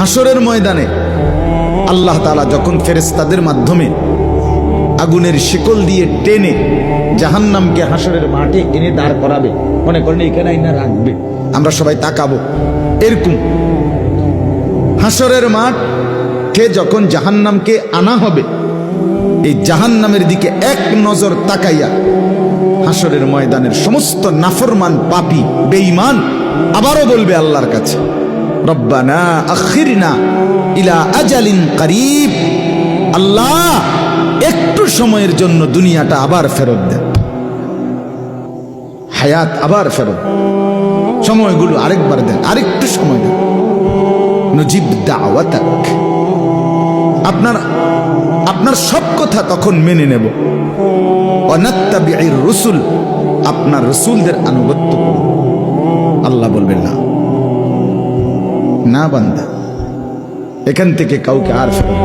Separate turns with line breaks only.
হাসরের ময়দানে আল্লাহ তাআলা যখন ফেরেশতাদের মাধ্যমে আগুনের শিকল দিয়ে টেনে জাহান্নামকে হাসরের মাঠে এনে দাঁড় করাবে, মনে করেন এখানে আইনা রাখবে, আমরা সবাই তাকাবো, এরকম হাসরের মাঠে যখন জাহান্নামকে আনা হবে, এই জাহান্নামের দিকে এক নজর তাকাইয়া হাসরের ময়দানের সমস্ত নাফরমান পাপী বেঈমান আবারও বলবে আল্লাহর কাছে, রব্বানা আখিরনা ইলা আজালিন করিব, আল্লাহ একটু সময়ের জন্য দুনিয়াটা আবার ফেরত দেন, হায়াত আবার ফেরত, সময়গুলো আরেকবার দেন, আরেকটু সময় দেন, নজিব দাওয়াতাক, আপনার সব কথা তখন মেনে নেব, ওয়ানাত্তাবিউর রুসুল, আপনার রসুলদের আনুগত্য করব। আল্লাহ বলবেন না, না বান্দা, এখান থেকে কাউকে আর ফেরত